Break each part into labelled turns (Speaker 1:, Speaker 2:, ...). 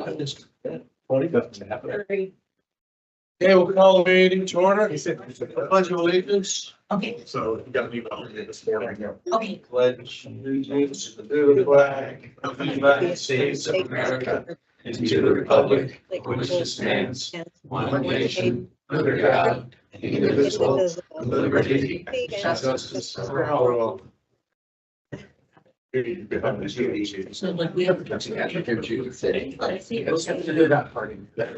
Speaker 1: Okay, we'll call the meeting to order. Pledge of allegiance.
Speaker 2: Okay,
Speaker 3: So you got an email this morning.
Speaker 2: okay.
Speaker 1: Pledge allegiance to the flag of the United States of America and to the republic for which it stands, one nation, under God, indivisible, with liberty and justice for all.
Speaker 2: So like we have.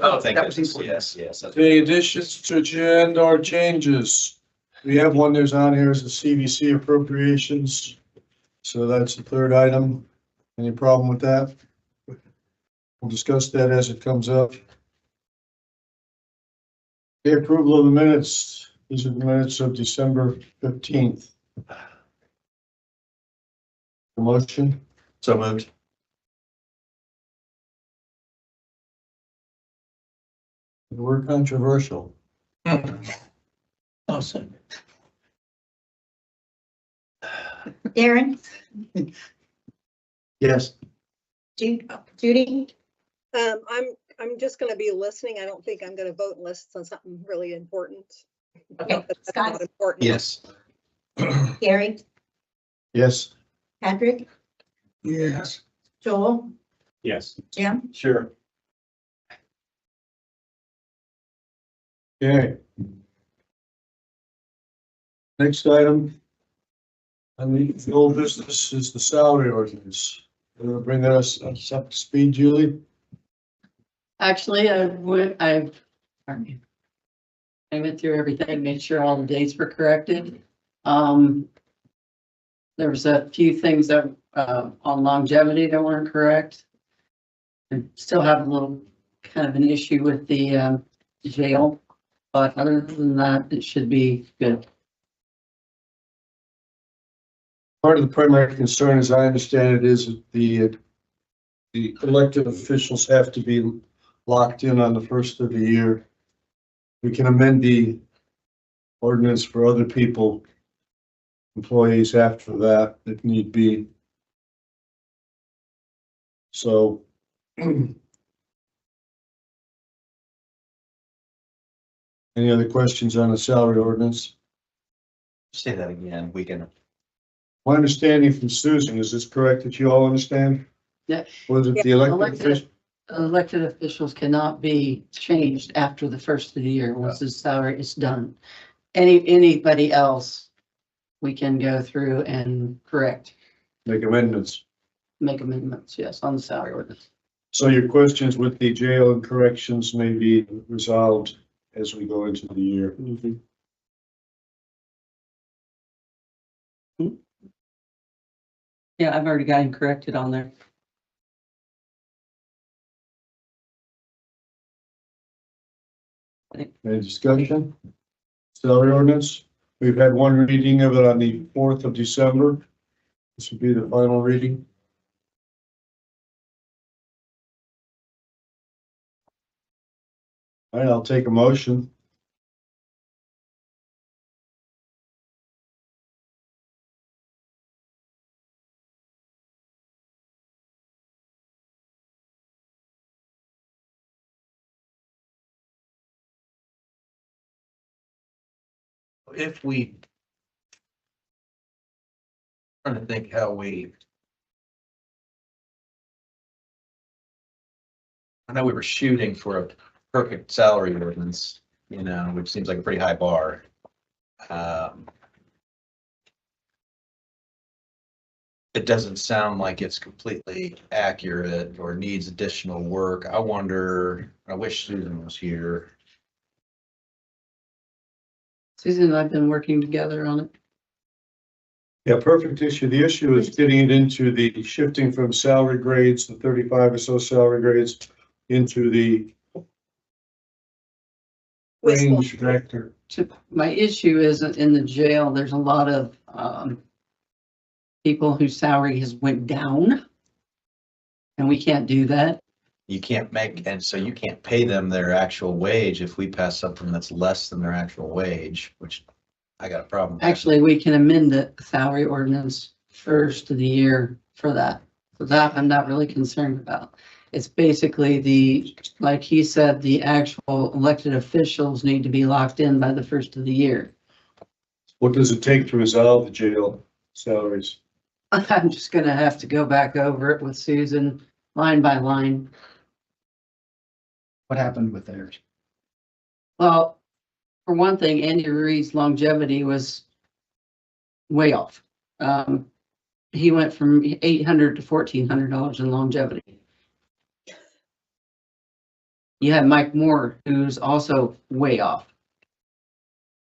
Speaker 3: Oh,
Speaker 2: thank you.
Speaker 3: Yes.
Speaker 1: Any additions to agenda or changes? We have one there's on here is the CVC appropriations. So that's the third item. Any problem with that? We'll discuss that as it comes up. The approval of the minutes. These are the minutes of December 15th. The motion,
Speaker 3: So moved.
Speaker 1: we're controversial.
Speaker 2: Awesome.
Speaker 4: Darren,
Speaker 1: Yes.
Speaker 4: Judy,
Speaker 5: I'm just gonna be listening. I don't think I'm gonna vote unless it's on something really important.
Speaker 4: okay,
Speaker 5: But that's
Speaker 4: Scott,
Speaker 5: not important.
Speaker 3: Yes.
Speaker 4: Gary,
Speaker 1: Yes.
Speaker 4: Patrick,
Speaker 1: Yes.
Speaker 4: Joel,
Speaker 3: Yes.
Speaker 4: Jim,
Speaker 3: Sure.
Speaker 1: Okay. Next item. On the old business is the salary ordinance. You want to bring us up to speed, Julie?
Speaker 6: Actually, I went through everything, made sure all the dates were corrected. There was a few things that, on longevity that weren't correct. I still have a little kind of an issue with the, jail, but other than that, it should be good.
Speaker 1: Part of the primary concern, as I understand it, is that the elected officials have to be locked in on the first of the year. We can amend the ordinance for other people, employees after that, if need be. So. Any other questions on the salary ordinance?
Speaker 3: Say that again. We can.
Speaker 1: My understanding from Susan, is this correct that you all understand?
Speaker 6: Yeah.
Speaker 1: Was it the elected official?
Speaker 6: Elected officials cannot be changed after the first of the year, once the salary is done. Anybody else, we can go through and correct,
Speaker 1: Make amendments.
Speaker 6: make amendments, yes, on the salary ordinance.
Speaker 1: So your questions with the jail and corrections may be resolved as we go into the year.
Speaker 6: Yeah, I've already got him corrected on there.
Speaker 1: Any discussion? Salary ordinance, we've had one reading of it on the 4th of December. This would be the final reading. All right, I'll take a motion.
Speaker 3: If we. Trying to think how we. I know we were shooting for a perfect salary ordinance, which seems like a pretty high bar. It doesn't sound like it's completely accurate or needs additional work. I wish Susan was here.
Speaker 6: Susan and I've been working together on it.
Speaker 1: Yeah, perfect issue. The issue is getting it into the shifting from salary grades, the 35 or so salary grades, into the range vector.
Speaker 6: My issue is in the jail, there's a lot of people whose salary has went down. And we can't do that.
Speaker 3: You can't and so you can't pay them their actual wage if we pass something that's less than their actual wage, which I got a problem with.
Speaker 6: Actually, we can amend the salary ordinance first of the year for that. So that I'm not really concerned about. It's basically like he said, the actual elected officials need to be locked in by the first of the year.
Speaker 1: What does it take to resolve the jail salaries?
Speaker 6: I'm just gonna have to go back over it with Susan, line by line.
Speaker 2: What happened with theirs?
Speaker 6: Well, for one thing, Andy Ruiz longevity was way off. He went from $800 to $1,400 in longevity. You had Mike Moore, who's also way off.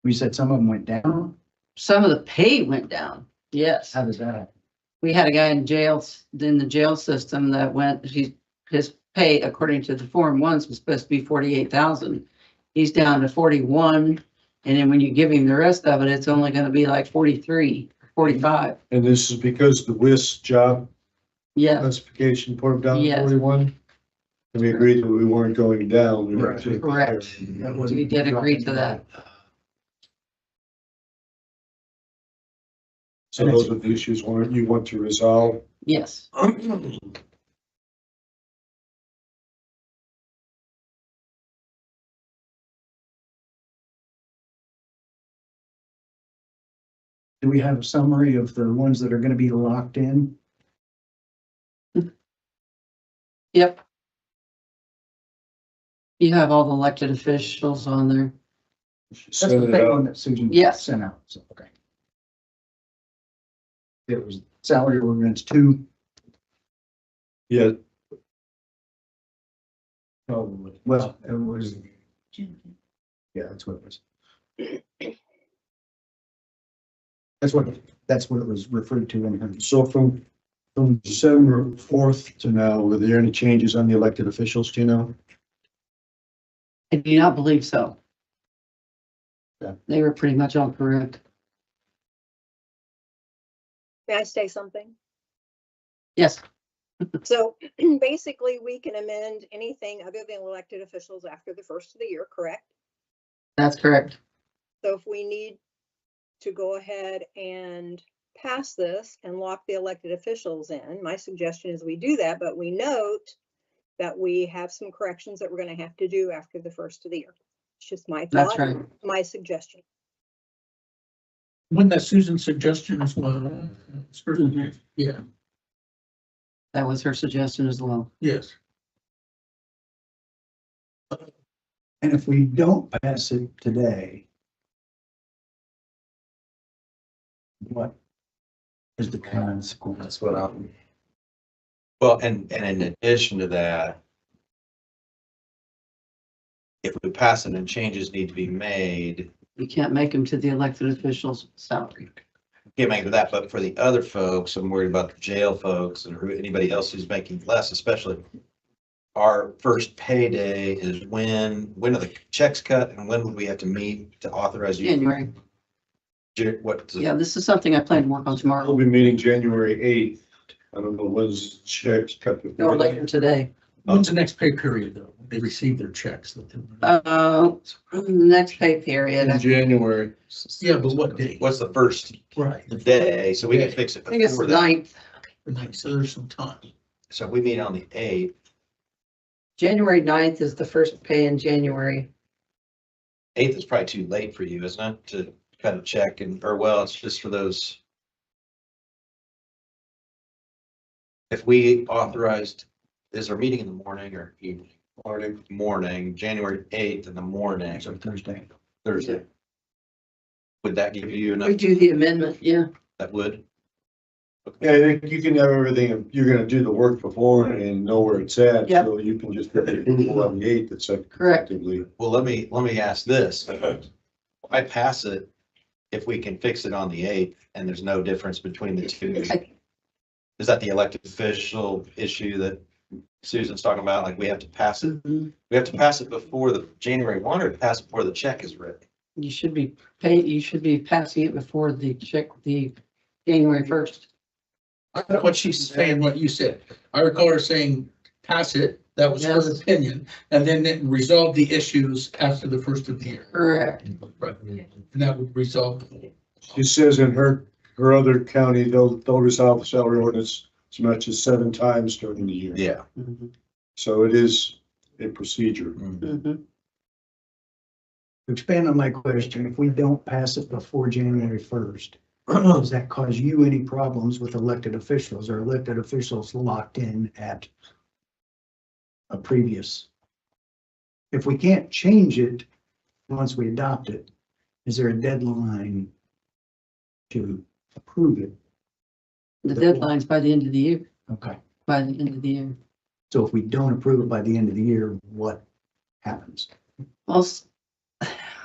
Speaker 2: You said some of them went down.
Speaker 6: Some of the pay went down. Yes.
Speaker 2: How does that happen?
Speaker 6: We had a guy in the jail system that his pay, according to the Form 1s, was supposed to be 48,000. He's down to 41. And then when you give him the rest of it, it's only gonna be like 43, 45.
Speaker 1: And this is because the WIS job
Speaker 6: Yeah,
Speaker 1: classification put them down to
Speaker 6: Yes.
Speaker 1: 41? And we agreed that we weren't going down. We were
Speaker 2: Right.
Speaker 1: just-
Speaker 6: correct. We did agree to that.
Speaker 1: So those are the issues you want to resolve.
Speaker 6: Yes.
Speaker 2: Do we have a summary of the ones that are gonna be locked in?
Speaker 6: Yep. You have all the elected officials on there.
Speaker 2: That's the
Speaker 1: Send it
Speaker 2: same one
Speaker 1: out.
Speaker 2: that Susan
Speaker 6: Yes.
Speaker 2: sent out, so, okay. It was salary ordinance 2.
Speaker 1: Yeah. Probably.
Speaker 2: Well, it was, yeah, that's what it was. That's what it was referred to in her.
Speaker 1: So from December 4th to now, were there any changes on the elected officials, do you know?
Speaker 6: I do not believe so.
Speaker 1: Yeah.
Speaker 6: They were pretty much all correct.
Speaker 5: May I say something?
Speaker 6: Yes,
Speaker 5: So basically, we can amend anything other than elected officials after the first of the year, correct?
Speaker 6: that's correct.
Speaker 5: So if we need to go ahead and pass this and lock the elected officials in, my suggestion is we do that, but we note that we have some corrections that we're gonna have to do after the first of the year. It's just my
Speaker 6: That's
Speaker 5: thought,
Speaker 6: right.
Speaker 5: my suggestion.
Speaker 7: When that Susan's suggestion as well. Yeah,
Speaker 6: That was her suggestion as well.
Speaker 7: yes.
Speaker 2: And if we don't pass it today, what is the consequence?
Speaker 3: That's what I'm. Well, and in addition to that, if we pass it and changes need to be made,
Speaker 6: You can't make them to the elected officials' salary.
Speaker 3: can't make it that, but for the other folks, I'm worried about the jail folks and anybody else who's making less, especially our first payday is when are the checks cut and when would we have to meet to authorize you?
Speaker 6: January.
Speaker 3: What?
Speaker 6: Yeah, this is something I plan to work on
Speaker 1: We'll
Speaker 6: tomorrow
Speaker 1: be meeting January 8th. I don't know when's checks cut
Speaker 6: or
Speaker 1: before.
Speaker 6: later today.
Speaker 7: When's the next pay period though? They receive their checks.
Speaker 6: Next pay period.
Speaker 1: In January.
Speaker 7: Yeah, but what day?
Speaker 3: What's the first
Speaker 7: Right.
Speaker 3: day? So we can fix it
Speaker 6: I think it's
Speaker 3: before
Speaker 6: the
Speaker 3: that.
Speaker 6: 9th.
Speaker 7: So there's some time.
Speaker 3: So if we meet on the 8th,
Speaker 6: January 9th is the first pay in January.
Speaker 3: 8th is probably too late for you, isn't it? To cut a check or well, it's just for those. If we authorized, is our meeting in the morning or evening? Morning, January 8th in the morning,
Speaker 2: So Thursday.
Speaker 3: Thursday. Would that give you enough?
Speaker 6: We do the amendment, yeah.
Speaker 3: That would?
Speaker 1: Yeah, I think you can have everything, you're gonna do the work before and know where it's at.
Speaker 6: Yep.
Speaker 1: So you can just get the approval on the 8th, it's
Speaker 6: Correct.
Speaker 1: effectively.
Speaker 3: Well, let me ask this. I pass it if we can fix it on the 8th and there's no difference between the two. Is that the elected official issue that Susan's talking about? Like we have to pass it,
Speaker 6: Mhm.
Speaker 3: we have to pass it before the January 1 or pass it before the check is written?
Speaker 6: You should be passing it before the January 1st.
Speaker 7: I know what she's saying, what you said. I recall her saying, pass it. That was her
Speaker 6: Yes.
Speaker 7: opinion. And then it resolved the issues after the first of the year.
Speaker 6: Correct.
Speaker 7: Right. And that would resolve.
Speaker 1: She says in her other county, they'll resolve the salary ordinance as much as 7 times during the year.
Speaker 3: Yeah.
Speaker 6: Mhm.
Speaker 1: So it is a procedure.
Speaker 6: Mhm.
Speaker 2: To expand on my question, if we don't pass it before January first, does that cause you any problems with elected officials? Or elected officials locked in at a previous? If we can't change it once we adopt it, is there a deadline to approve it?
Speaker 6: The deadline's by the end of the year,
Speaker 2: Okay,
Speaker 6: by the end of the year.
Speaker 2: so if we don't approve it by the end of the year, what happens?
Speaker 6: Also,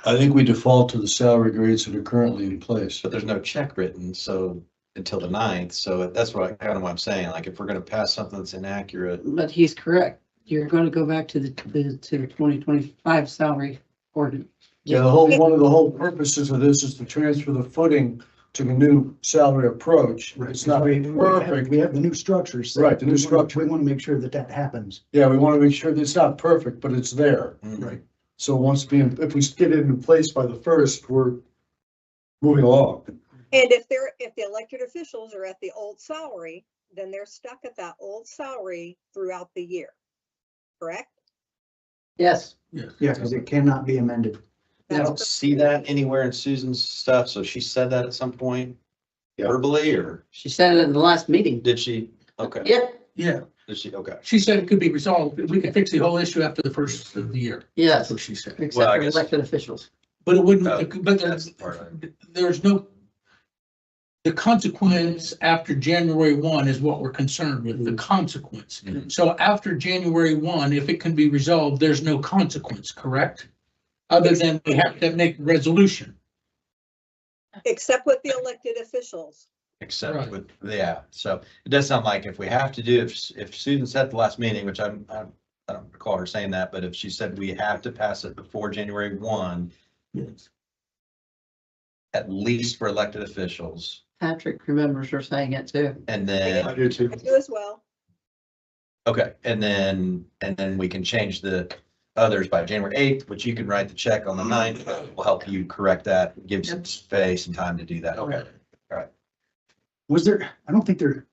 Speaker 1: I think we default to the salary grades that are currently in place.
Speaker 3: But there's no check written, so until the 9th, so that's what kind of what I'm saying, like, if we're gonna pass something that's inaccurate.
Speaker 6: but he's correct. You're gonna go back to the 2025 salary ordinance.
Speaker 1: Yeah, one of the whole purposes of this is to transfer the footing to the new salary approach. It's not perfect.
Speaker 2: We have the new structure. set.
Speaker 1: Right, the new structure.
Speaker 2: We want to make sure that that happens.
Speaker 1: Yeah, we want to make sure that it's not perfect, but it's there.
Speaker 2: Right.
Speaker 1: So if we get it in place by the first, we're moving along.
Speaker 5: And if the elected officials are at the old salary, then they're stuck at that old salary throughout the year. Correct?
Speaker 6: Yes,
Speaker 2: Yeah, because it cannot be amended.
Speaker 3: I don't see that anywhere in Susan's stuff, so she said that at some point
Speaker 1: Yeah.
Speaker 3: verbally, or
Speaker 6: she said it in the last meeting.
Speaker 3: did she? Okay,
Speaker 6: Yeah,
Speaker 7: Yeah,
Speaker 3: did she? Okay.
Speaker 7: she said it could be resolved. We can fix the whole issue after the first of the year. That's
Speaker 6: yes,
Speaker 7: what she said.
Speaker 3: Well,
Speaker 6: except
Speaker 3: I
Speaker 6: for
Speaker 3: guess-
Speaker 6: elected officials.
Speaker 7: But it
Speaker 3: Oh,
Speaker 7: wouldn't, but
Speaker 3: that's the part I-
Speaker 7: there's no, the consequence after January 1 is what we're concerned with, the consequence.
Speaker 3: Mhm.
Speaker 7: So after January 1, if it can be resolved, there's no consequence, correct? Other than we have to make a resolution.
Speaker 5: Except with the elected officials.
Speaker 3: Except
Speaker 7: Right.
Speaker 3: with, yeah, so it does sound like if we have to do, if Susan said at the last meeting, which I don't recall her saying that, but if she said we have to pass it before January 1,
Speaker 7: Yes.
Speaker 3: at least for elected officials,
Speaker 6: Patrick remembers her saying it too.
Speaker 3: and then,
Speaker 1: I do too.
Speaker 5: I do as well.
Speaker 3: okay, and then we can change the others by January 8th, which you can write the check on the 9th. Will help you correct that, give some space and time to do that. Okay.
Speaker 2: Was there, I don't think there,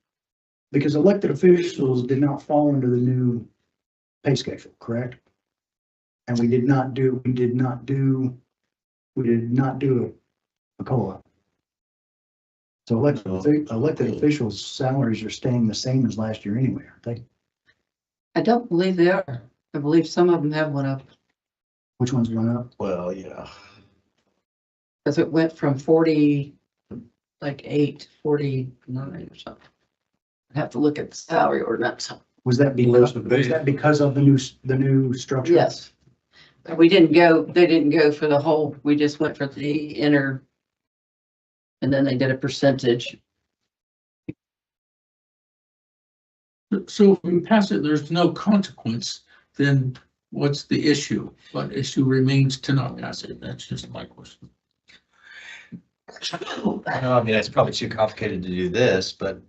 Speaker 2: because elected officials did not fall under the new pay schedule, correct? And we did not do a COLA. So elected officials' salaries are staying the same as last year anyway, aren't they?
Speaker 6: I don't believe they are. I believe some of them have one up,
Speaker 2: Which ones went up?
Speaker 3: Well, yeah.
Speaker 6: because it went from 40, like 8, 49 or something. I have to look at the salary ordinance.
Speaker 2: Was that because of the new structure?
Speaker 6: Yes. We didn't go, they didn't go for the whole, we just went for the inner. And then they did a percentage.
Speaker 7: So if we pass it, there's no consequence, then what's the issue? What issue remains to not pass it? That's just my question.
Speaker 3: No, I mean, it's probably too complicated to do this, but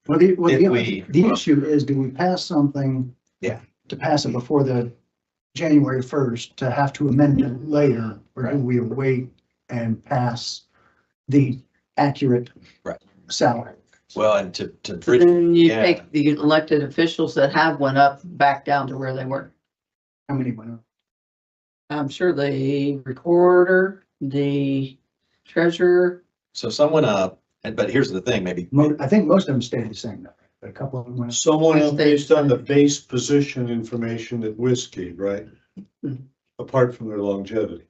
Speaker 2: Well,
Speaker 3: If
Speaker 2: the issue is, do we pass something?
Speaker 3: Yeah.
Speaker 2: To pass it before the January 1st, to have to amend it later, or do we wait and pass the accurate
Speaker 3: Right.
Speaker 2: salary?
Speaker 3: well, and to
Speaker 6: So
Speaker 3: bridge,
Speaker 6: then you
Speaker 3: yeah.
Speaker 6: take the elected officials that have went up back down to where they were.
Speaker 2: How many went up?
Speaker 6: I'm sure the recorder, the treasurer,
Speaker 3: so some went up, but here's the thing, maybe,
Speaker 2: I think most of them stayed the same, though, but a couple of them went up.
Speaker 1: Someone else based on the base position information that Whiskey, right?
Speaker 6: Mhm.
Speaker 1: Apart from their longevity.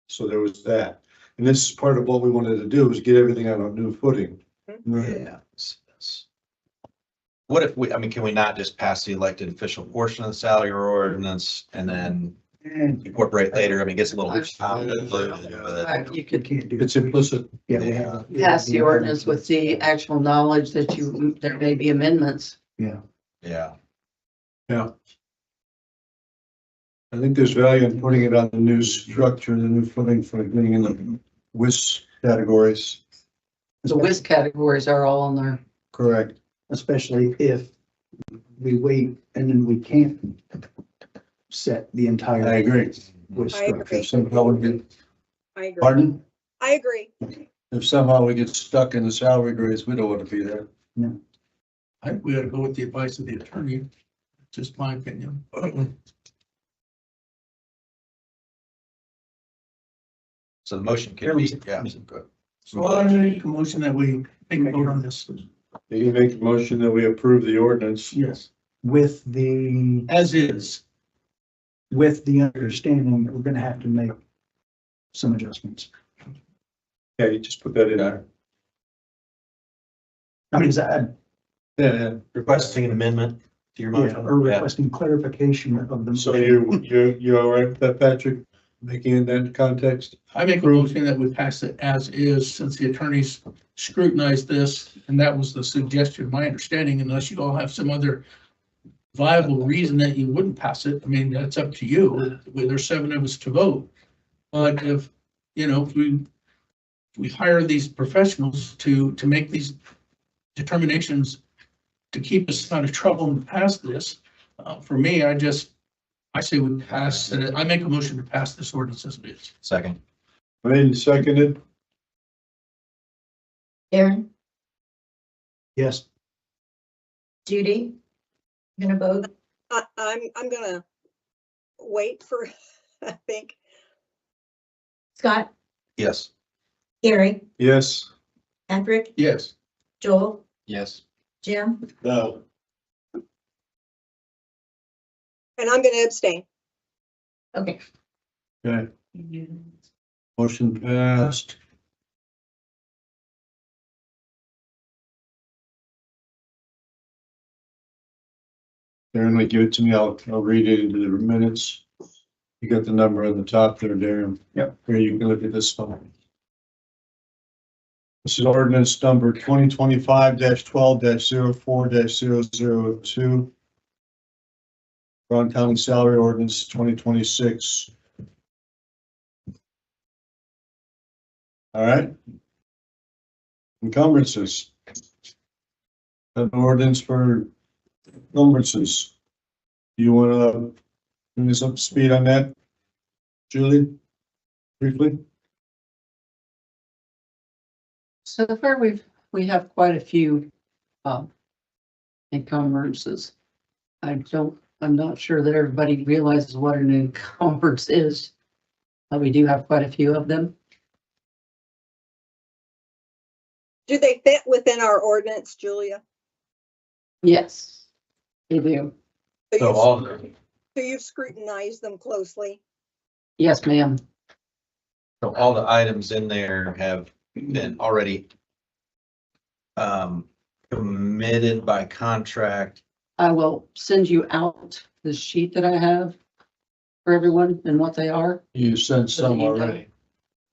Speaker 1: So there was that. And this is part of what we wanted to do, was get everything on a new footing.
Speaker 3: yeah. What if we, I mean, can we not just pass the elected official portion of the salary ordinance and then
Speaker 2: And
Speaker 3: incorporate later? I mean, it gets a little.
Speaker 6: you
Speaker 2: you
Speaker 6: could
Speaker 2: can't do.
Speaker 1: It's implicit.
Speaker 2: Yeah, we have.
Speaker 6: pass the ordinance with the actual knowledge that there may be amendments.
Speaker 2: Yeah.
Speaker 3: Yeah,
Speaker 1: Yeah. I think there's value in putting it on the new structure, the new footing for being in the WIS categories.
Speaker 6: The WIS categories are all on there.
Speaker 1: Correct.
Speaker 2: Especially if we wait and then we can't set the entire.
Speaker 1: I agree.
Speaker 2: WIS
Speaker 5: I
Speaker 2: structure.
Speaker 5: agree.
Speaker 1: If somehow we get,
Speaker 5: I agree.
Speaker 1: pardon?
Speaker 5: I agree.
Speaker 1: If somehow we get stuck in the salary grades, we don't want to be there.
Speaker 7: I think we ought to go with the advice of the attorney. just my opinion.
Speaker 3: So the motion can be, yeah.
Speaker 7: So I make a motion that we take a vote on this.
Speaker 1: You make a motion that we approve the ordinance.
Speaker 7: Yes.
Speaker 2: With the,
Speaker 7: As is.
Speaker 2: with the understanding that we're gonna have to make some adjustments.
Speaker 1: Yeah, you just put that in there.
Speaker 2: I mean, is that,
Speaker 1: Yeah,
Speaker 3: Requesting an amendment to your
Speaker 2: yeah,
Speaker 3: motion.
Speaker 2: or
Speaker 3: Yeah.
Speaker 2: requesting clarification of the.
Speaker 1: So you all right with that, Patrick, making in that context?
Speaker 7: I make a motion that we pass it as is, since the attorneys scrutinized this, and that was the suggestion, my understanding, unless you all have some other viable reason that you wouldn't pass it. I mean, that's up to you. There's 7 of us to vote. But if, you know, if we hire these professionals to make these determinations to keep us out of trouble and pass this, for me, I say we pass, I make a motion to pass this ordinance as it is.
Speaker 3: Second.
Speaker 1: Made and seconded.
Speaker 4: Aaron,
Speaker 2: Yes,
Speaker 4: Judy, you gonna vote?
Speaker 5: I'm gonna wait for, I think,
Speaker 4: Scott,
Speaker 3: Yes.
Speaker 4: Gary,
Speaker 1: Yes.
Speaker 4: Patrick,
Speaker 7: Yes.
Speaker 4: Joel,
Speaker 3: Yes.
Speaker 4: Jim,
Speaker 1: No.
Speaker 5: and I'm gonna abstain.
Speaker 4: okay.
Speaker 1: Okay, motion passed. Darren, like, give it to me, I'll read it into the minutes. You got the number on the top there, Darren.
Speaker 2: Yep.
Speaker 1: Here, you can look at this one. This is ordinance number 2025-12-04-002. Brown County Salary Ordinance 2026. All right. Encumbrances. An ordinance for encumbrances. You want to bring us up to speed on that, Julie? Briefly?
Speaker 6: So far, we have quite a few, encumbrances. I'm not sure that everybody realizes what an encumbrance is. But we do have quite a few of them.
Speaker 5: Do they fit within our ordinance, Julia?
Speaker 6: Yes, they do.
Speaker 5: So you've scrutinized them closely.
Speaker 6: Yes, ma'am.
Speaker 3: So all the items in there have been already committed by contract.
Speaker 6: I will send you out the sheet that I have for everyone and what they are.
Speaker 1: You sent some already.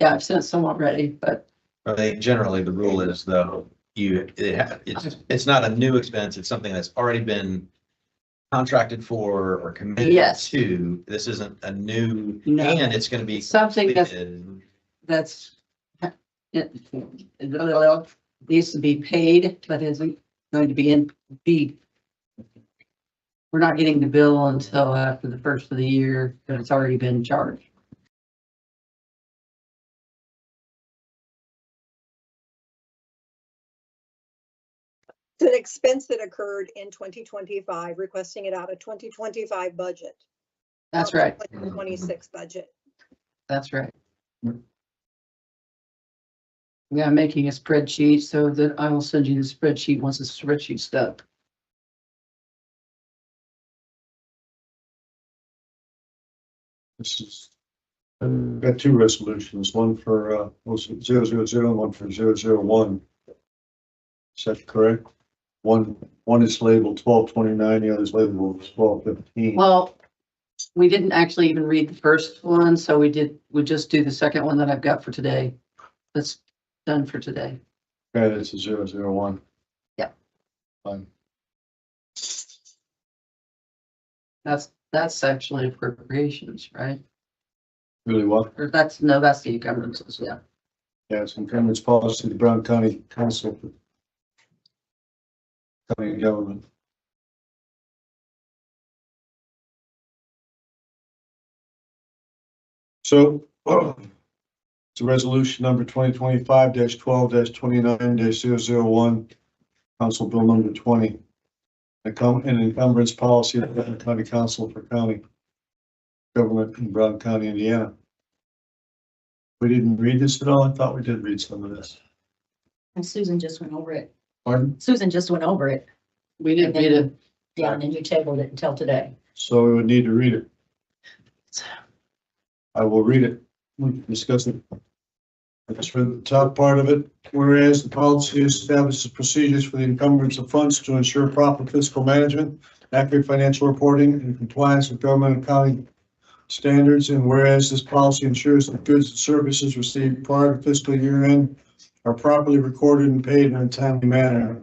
Speaker 6: Yeah, I've sent some already, but
Speaker 3: Or they, generally, the rule is though, it's not a new expense, it's something that's already been contracted for or committed
Speaker 6: Yes.
Speaker 3: to. This isn't a new,
Speaker 6: No.
Speaker 3: and it's gonna be
Speaker 6: something
Speaker 3: completed.
Speaker 6: that's it needs to be paid, but isn't going to be we're not getting the bill until after the first of the year, but it's already been charged.
Speaker 5: It's an expense that occurred in 2025, requesting it out of 2025 budget.
Speaker 6: That's
Speaker 5: not
Speaker 6: right.
Speaker 5: 2026 budget.
Speaker 6: That's right. Yeah, I'm making a spreadsheet so that I will send you the spreadsheet once the spreadsheet's done.
Speaker 1: This is, got 2 resolutions, one for, was it 000 and one for 001. Is that correct? One is labeled 1229, the other is labeled 1215.
Speaker 6: Well, we didn't actually even read the first one, so we just do the second one that I've got for today. That's done for today.
Speaker 1: Okay, that's a 001.
Speaker 6: Yeah.
Speaker 1: Fine.
Speaker 6: That's actually appropriations, right?
Speaker 1: Really well.
Speaker 6: Or that's the encumbrances, yeah.
Speaker 1: Yeah, it's encumbrance policy, of the Brown County Council. County government. So, it's a resolution number 2025-12-29-001, Council Bill number 20. An encumbrance policy of the Brown County Council for County Government in Brown County, Indiana. We didn't read this at all. I thought we did read some of this.
Speaker 4: And Susan just went over it.
Speaker 1: Pardon?
Speaker 4: Susan just went over it.
Speaker 6: We didn't read it.
Speaker 4: Yeah, and then you tabled it until today.
Speaker 1: So we would need to read it. I will read it. We can discuss it. That's for the top part of it. Whereas the policy establishes procedures for the encumbrance of funds to ensure proper fiscal management, accurate financial reporting, and compliance with government and county standards. And whereas this policy ensures that goods and services received prior to fiscal year end are properly recorded and paid in a timely manner.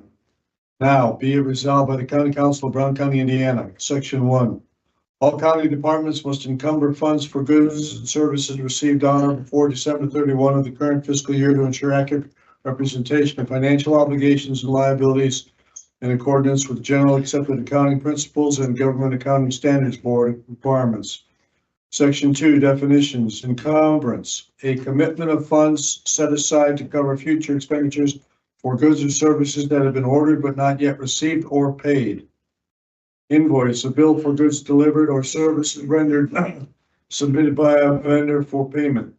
Speaker 1: Now, be it resolved by the County Council of Brown County, Indiana, Section 1. All county departments must encumber funds for goods and services received on or before December 31 of the current fiscal year to ensure accurate representation of financial obligations and liabilities in accordance with general accepted accounting principles and Government Accounting Standards Board requirements. Section 2, definitions. Encumbrance, a commitment of funds set aside to cover future expenditures for goods or services that have been ordered but not yet received or paid. Invoice, a bill for goods delivered or services rendered submitted by a vendor for payment.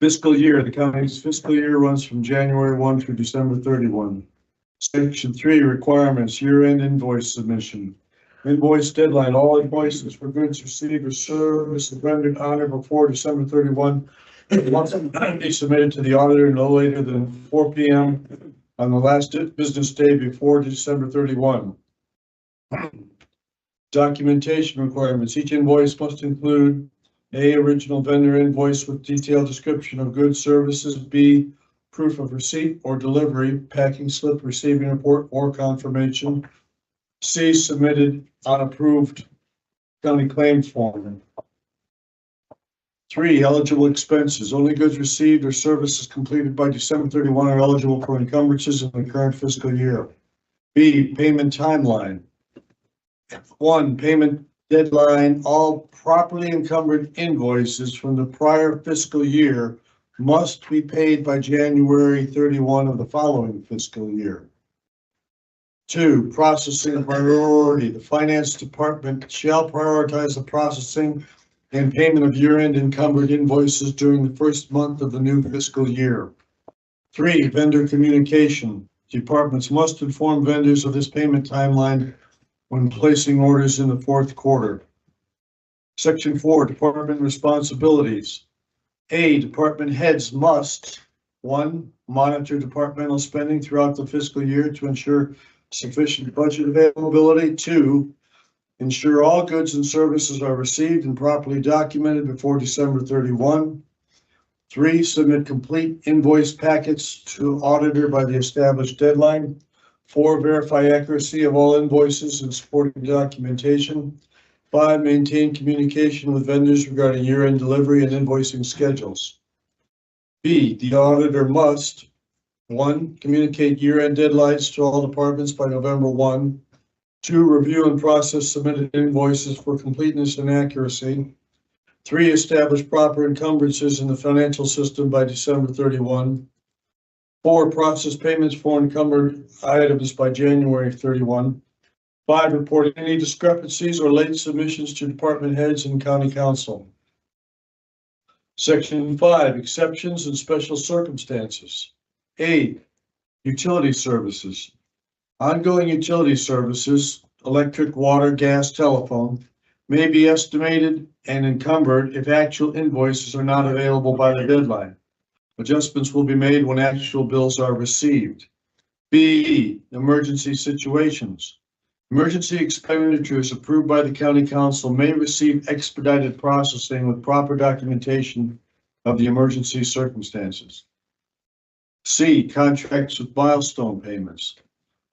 Speaker 1: Fiscal year, the county's fiscal year runs from January 1 through December 31. Section 3, requirements, year-end invoice submission. Invoice deadline, all invoices for goods received or services rendered on or before December 31 must be submitted to the auditor no later than 4 p.m. on the last business day before December 31. Documentation requirements. Each invoice must include A, original vendor invoice with detailed description of goods, services, B, proof of receipt or delivery, packing slip, receiving report, or confirmation, C, submitted unapproved county claim form. 3, eligible expenses. Only goods received or services completed by December 31 are eligible for encumbrances in the current fiscal year. B, payment timeline. 1, payment deadline. All properly encumbered invoices from the prior fiscal year must be paid by January 31 of the following fiscal year. 2, processing priority. The finance department shall prioritize the processing and payment of year-end encumbered invoices during the first month of the new fiscal year. 3, vendor communication. Departments must inform vendors of this payment timeline when placing orders in the fourth quarter. Section 4, department responsibilities. A, department heads must, 1, monitor departmental spending throughout the fiscal year to ensure sufficient budget availability. 2, ensure all goods and services are received and properly documented before December 31. 3, submit complete invoice packets to auditor by the established deadline. 4, verify accuracy of all invoices and supporting documentation. 5, maintain communication with vendors regarding year-end delivery and invoicing schedules. B, the auditor must, 1, communicate year-end deadlines to all departments by November 1. 2, review and process submitted invoices for completeness and accuracy. 3, establish proper encumbrances in the financial system by December 31. 4, process payments for encumbered items by January 31. 5, report any discrepancies or late submissions to department heads and county council. Section 5, exceptions and special circumstances. A, utility services. Ongoing utility services, electric, water, gas, telephone, may be estimated and encumbered if actual invoices are not available by the deadline. Adjustments will be made when actual bills are received. B, emergency situations. Emergency expenditures approved by the county council may receive expedited processing with proper documentation of the emergency circumstances. C, contracts with milestone payments.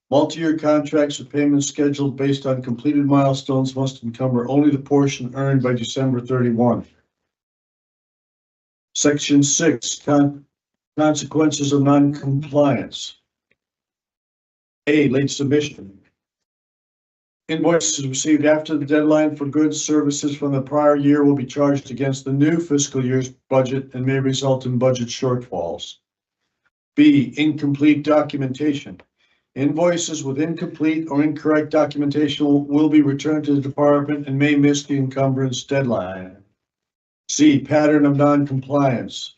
Speaker 1: Multi-year contracts with payments scheduled based on completed milestones must encumber only the portion earned by December 31. Section 6, consequences of non-compliance. A, late submission. Invoices received after the deadline for goods, services from the prior year will be charged against the new fiscal year's budget and may result in budget shortfalls. B, incomplete documentation. Invoices with incomplete or incorrect documentation will be returned to the department and may miss the encumbrance deadline. C, pattern of non-compliance.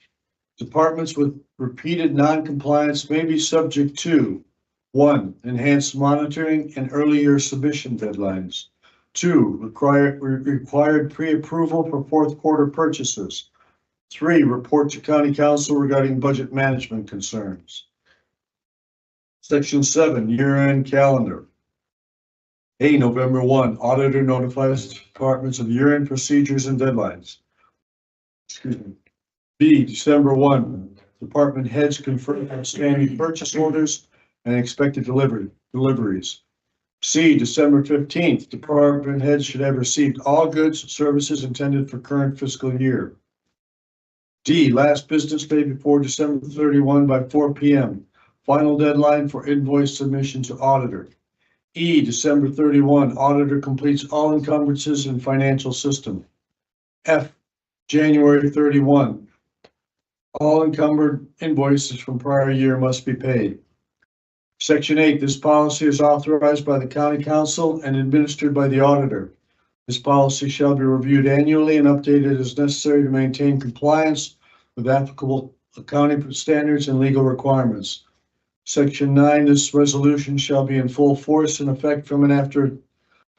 Speaker 1: Departments with repeated non-compliance may be subject to 1, enhanced monitoring and earlier submission deadlines. 2, required pre-approval for fourth quarter purchases. 3, report to county council regarding budget management concerns. Section 7, year-end calendar. A, November 1, auditor notifies departments of year-end procedures and deadlines. Excuse me. B, December 1, department heads confirm outstanding purchase orders and expected deliveries. C, December 15th, department heads should have received all goods and services intended for current fiscal year. D, last business day before December 31 by 4 p.m. Final deadline for invoice submission to auditor. E, December 31, auditor completes all encumbrances in financial system. F, January 31, all encumbered invoices from prior year must be paid. Section 8, this policy is authorized by the county council and administered by the auditor. This policy shall be reviewed annually and updated as necessary to maintain compliance with applicable accounting standards and legal requirements. Section 9, this resolution shall be in full force and effect from and after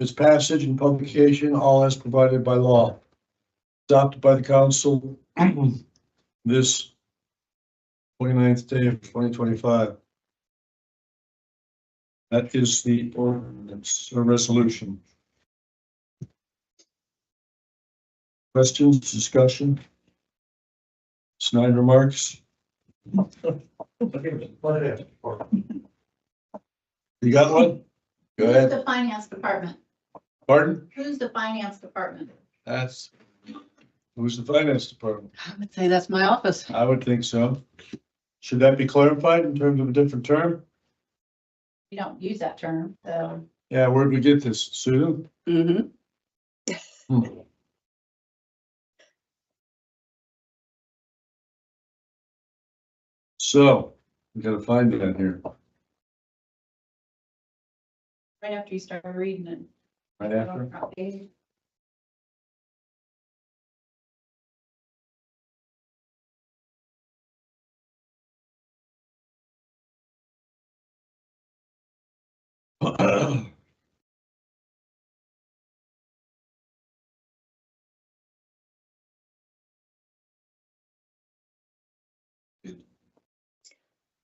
Speaker 1: its passage and publication, all as provided by law. Adopted by the council this 29th day of 2025. That is the ordinance or resolution. Questions, discussion? Snide remarks? You got one? Go
Speaker 4: Who's
Speaker 1: ahead.
Speaker 4: the finance department?
Speaker 1: Pardon?
Speaker 4: Who's the finance department?
Speaker 1: Who's the finance department?
Speaker 6: I would say that's my office.
Speaker 1: I would think so. Should that be clarified in terms of a different term?
Speaker 4: You don't use that term, so.
Speaker 1: Yeah, where'd we get this? Susan?
Speaker 6: Mm-hmm.
Speaker 1: Hmm. So, we gotta find that here.
Speaker 4: Right after you start reading it.
Speaker 1: Right after.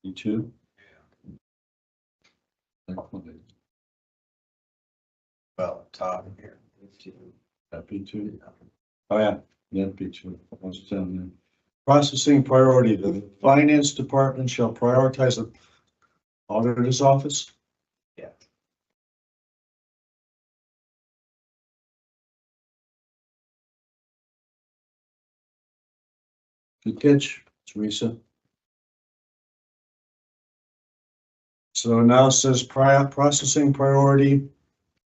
Speaker 1: You too?
Speaker 3: Well, top here.
Speaker 1: That B2? Oh, yeah, that B2. What's down there? Processing priority, the finance department shall prioritize the auditor's office.
Speaker 3: Yeah.
Speaker 1: Good catch, Teresa. So now it says processing priority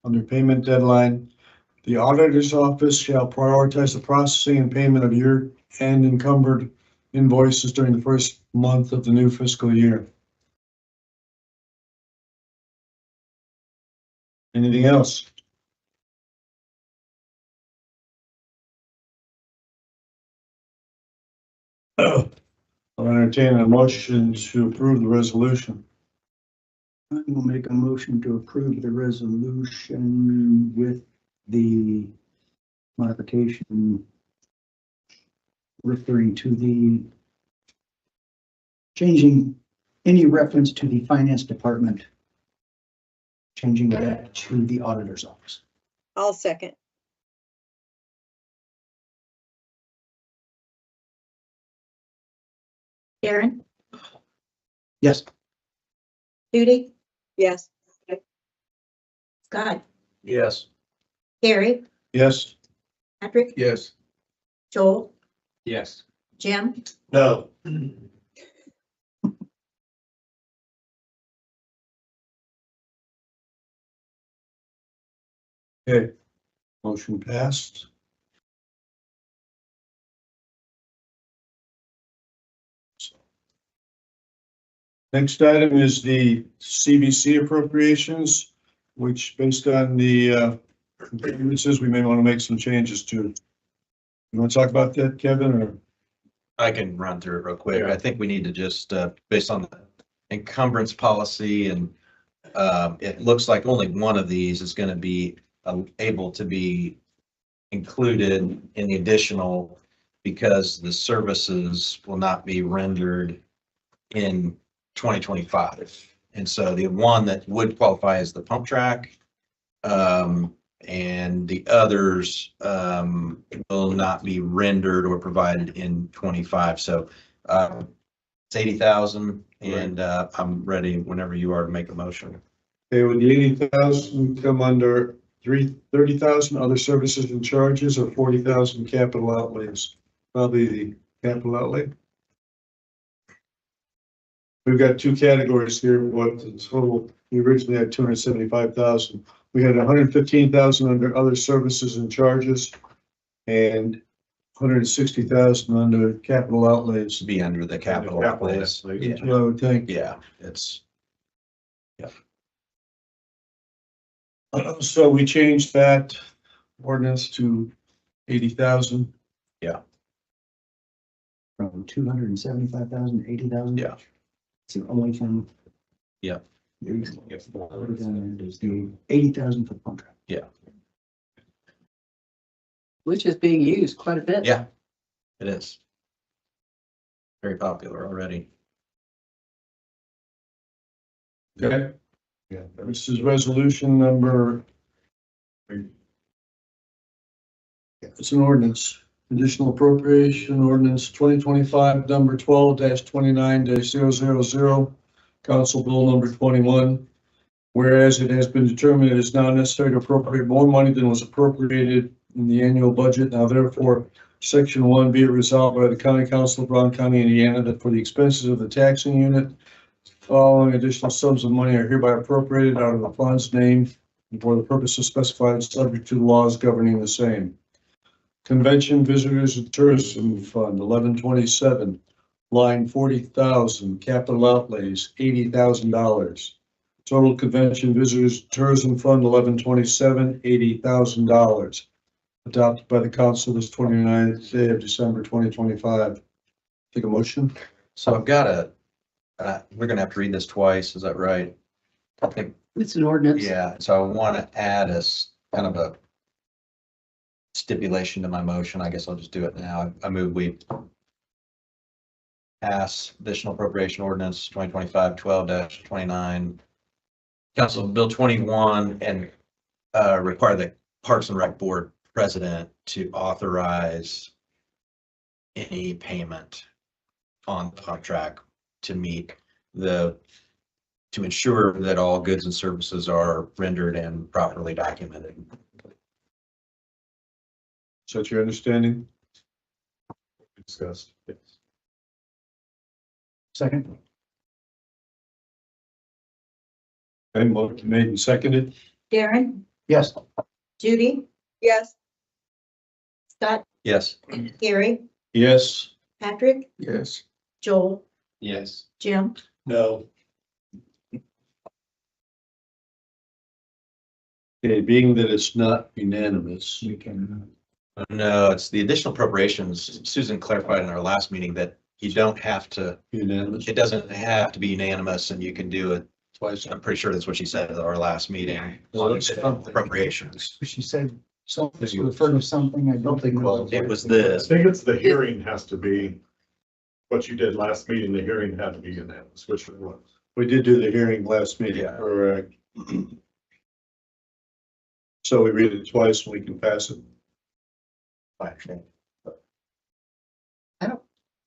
Speaker 1: under payment deadline. The auditor's office shall prioritize the processing and payment of year-end encumbered invoices during the first month of the new fiscal year. Anything else? I'll entertain a motion to approve the resolution.
Speaker 2: I will make a motion to approve the resolution with the modification referring to the changing any reference to the finance department, changing that to the auditor's office.
Speaker 5: I'll second.
Speaker 4: Karen,
Speaker 2: Yes.
Speaker 4: Judy,
Speaker 5: Yes.
Speaker 4: Scott,
Speaker 1: Yes.
Speaker 4: Gary,
Speaker 1: Yes.
Speaker 4: Patrick,
Speaker 1: Yes.
Speaker 4: Joel,
Speaker 3: Yes.
Speaker 4: Jim,
Speaker 1: No. Okay, motion passed. Next item is the CBC appropriations, which based on the grievances, we may want to make some changes to. You want to talk about that, Kevin, or?
Speaker 3: I can run through it real quick.
Speaker 1: Yeah.
Speaker 3: I think we need to just, based on the encumbrance policy and it looks like only one of these is gonna be able to be included in the additional because the services will not be rendered in 2025. And so the one that would qualify is the pump track. And the others will not be rendered or provided in 25. So it's 80,000 and I'm ready whenever you are to make a motion.
Speaker 1: Okay, would the 80,000 come under 30,000 other services and charges or 40,000 capital outlays? Probably the capital outlay. We've got two categories here, what the total, we originally had 275,000. We had 115,000 under other services and charges and 160,000 under capital outlays.
Speaker 3: To be under the capital outlays.
Speaker 1: That's what I would think.
Speaker 3: Yeah, it's,
Speaker 1: So we changed that ordinance to 80,000.
Speaker 2: From 275,000 to 80,000?
Speaker 3: Yeah.
Speaker 2: It's the only thing.
Speaker 3: Yeah.
Speaker 2: There's the 80,000 for the pump track.
Speaker 6: Which is being used quite a bit.
Speaker 3: yeah, it is. Very popular already.
Speaker 1: Okay. Yeah. This is resolution number. It's an ordinance, additional appropriation ordinance 2025 number 12-29-000, Council Bill number 21. Whereas it has been determined it is now necessary to appropriate more money than was appropriated in the annual budget. Now therefore, section 1 be it resolved by the County Council of Brown County, Indiana, that for the expenses of the taxing unit, following additional sums of money are hereby appropriated out of the funds named and for the purposes specified, subject to the laws governing the same. Convention Visitors and Tourism Fund, 1127, line 40,000, capital outlays, $80,000. Total Convention Visitors Tourism Fund, 1127, $80,000. Adopted by the council this 29th day of December, 2025. Take a motion.
Speaker 3: So I've got we're gonna have to read this twice, is that right? I think,
Speaker 6: It's an ordinance.
Speaker 3: yeah, so I want to add kind of a stipulation to my motion. I guess I'll just do it now. I move we pass additional appropriation ordinance 2025-12-29. Council Bill 21 and require the Parks and Rec Board president to authorize any payment on the contract to meet to ensure that all goods and services are rendered and properly documented.
Speaker 1: Is that your understanding?
Speaker 8: Discussed.
Speaker 2: Second?
Speaker 1: Okay, motion made and seconded.
Speaker 4: Darren,
Speaker 2: Yes.
Speaker 4: Judy,
Speaker 5: Yes,
Speaker 4: Scott,
Speaker 3: Yes.
Speaker 4: Gary,
Speaker 1: Yes.
Speaker 4: Patrick,
Speaker 1: Yes.
Speaker 4: Joel,
Speaker 3: Yes.
Speaker 4: Jim,
Speaker 1: No. Okay, being that it's not unanimous,
Speaker 2: We can,
Speaker 3: No, it's the additional appropriations. Susan clarified in our last meeting that you don't have to,
Speaker 1: unanimous.
Speaker 3: it doesn't have to be unanimous and you can do it twice. I'm pretty sure that's what she said at our last meeting.
Speaker 1: Well,
Speaker 3: on
Speaker 1: that's something.
Speaker 3: appropriations.
Speaker 2: she said something, she referred to something, I don't think.
Speaker 3: It was
Speaker 8: I
Speaker 3: this.
Speaker 8: think it's the hearing has to be, what you did last meeting, the hearing had to be unanimous, which it was.
Speaker 1: We did do the hearing last meeting,
Speaker 3: Yeah.
Speaker 1: correct? So we read it twice and we can pass it.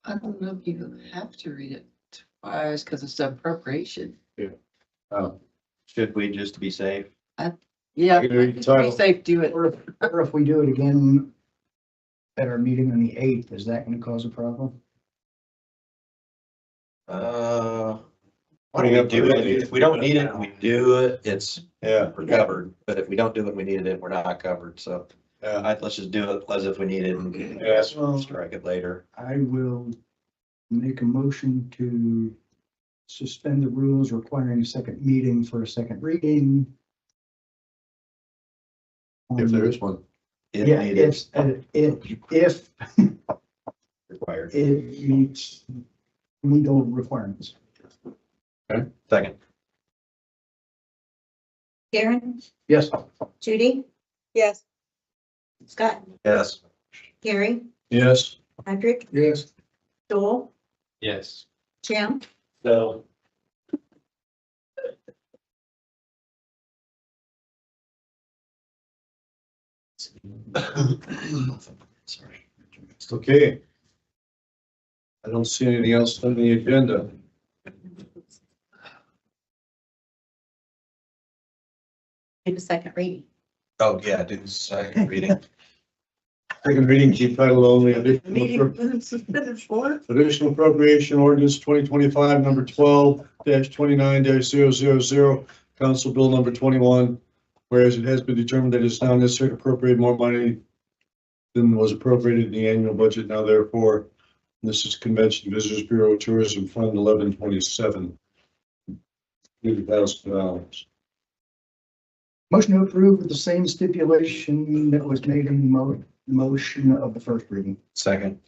Speaker 6: I don't know if you have to read it twice because it's appropriation.
Speaker 3: Should we just be safe?
Speaker 6: Yeah,
Speaker 1: You can read the
Speaker 6: it's
Speaker 1: title.
Speaker 6: pretty safe, do it.
Speaker 2: Or if we do it again at our meeting on the 8th, is that gonna cause a problem?
Speaker 3: Why don't we do it? If we don't need it, we do it,
Speaker 1: Yeah,
Speaker 3: we're covered. But if we don't do it, we needed it, we're not covered. So
Speaker 1: yeah.
Speaker 3: let's just do it as if we need it and
Speaker 1: Yes.
Speaker 3: strike it later.
Speaker 2: I will make a motion to suspend the rules requiring a second meeting for a second reading.
Speaker 1: If there is one.
Speaker 3: If
Speaker 2: Yeah,
Speaker 3: needed,
Speaker 2: if
Speaker 3: required.
Speaker 2: it meets legal requirements.
Speaker 3: Second,
Speaker 4: Karen,
Speaker 2: Yes.
Speaker 4: Judy,
Speaker 5: Yes,
Speaker 4: Scott,
Speaker 3: yes.
Speaker 4: Gary,
Speaker 1: Yes.
Speaker 4: Patrick,
Speaker 7: Yes.
Speaker 4: Joel,
Speaker 3: Yes.
Speaker 4: Jim,
Speaker 3: No. Sorry.
Speaker 1: Okay. I don't see anything else on the agenda.
Speaker 4: in the second reading.
Speaker 3: Oh, yeah, do the second reading.
Speaker 1: Second reading, keep title only.
Speaker 4: Suspended for?
Speaker 1: Additional appropriation ordinance 2025, number 12-29-000, Council Bill number 21. Whereas it has been determined that it's now necessary to appropriate more money than was appropriated in the annual budget. Now therefore, this is Convention Visitors Bureau Tourism Fund 1127. $80,000.
Speaker 2: Motion to approve with the same stipulation that was made in the motion of the first reading.
Speaker 3: Second,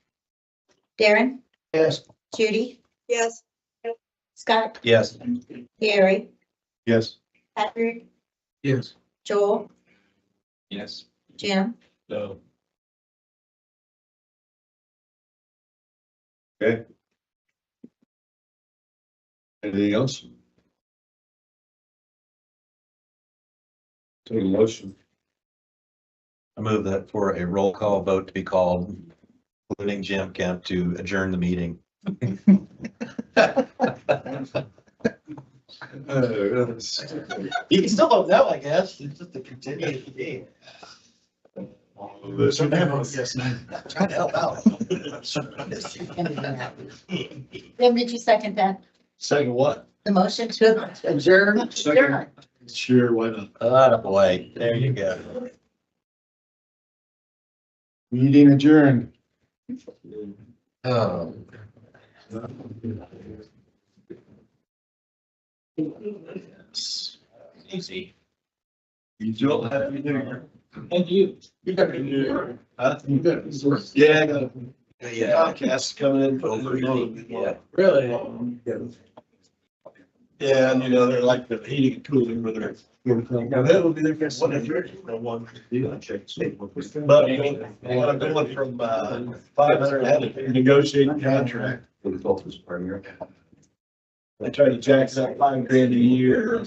Speaker 4: Darren,
Speaker 2: Yes.
Speaker 4: Judy,
Speaker 5: yes,
Speaker 4: Scott,
Speaker 3: yes.
Speaker 4: Gary,
Speaker 1: Yes.
Speaker 4: Patrick,
Speaker 7: Yes.
Speaker 4: Joel,
Speaker 3: Yes.
Speaker 4: Jim,
Speaker 3: No.
Speaker 1: Okay. Anything else? Take a motion.
Speaker 3: I move that for a roll call vote to be called, including Jim Kemp, to adjourn the meeting. You can still vote no, I guess. It's just a continued game.
Speaker 8: This-
Speaker 3: Trying to help out.
Speaker 4: Jim, did you second that?
Speaker 1: Second what?
Speaker 4: The motion to
Speaker 6: Adjourn.
Speaker 4: adjourn.
Speaker 1: Sure, why not?
Speaker 3: Oh, boy, there you go.
Speaker 1: Meeting adjourned.
Speaker 3: Oh. Easy.
Speaker 1: You don't have anything.
Speaker 7: And you.
Speaker 1: You got to do.
Speaker 8: Huh?
Speaker 1: You got to.
Speaker 8: Yeah, I got
Speaker 3: Yeah.
Speaker 8: Comcast coming in. for the remote.
Speaker 3: Yeah.
Speaker 7: Really?
Speaker 8: Yeah, and you know, they're like the heating and cooling with their. That'll be their first one. One. But I'm going from 500 negotiating contract. I try to jack up $5,000 a year.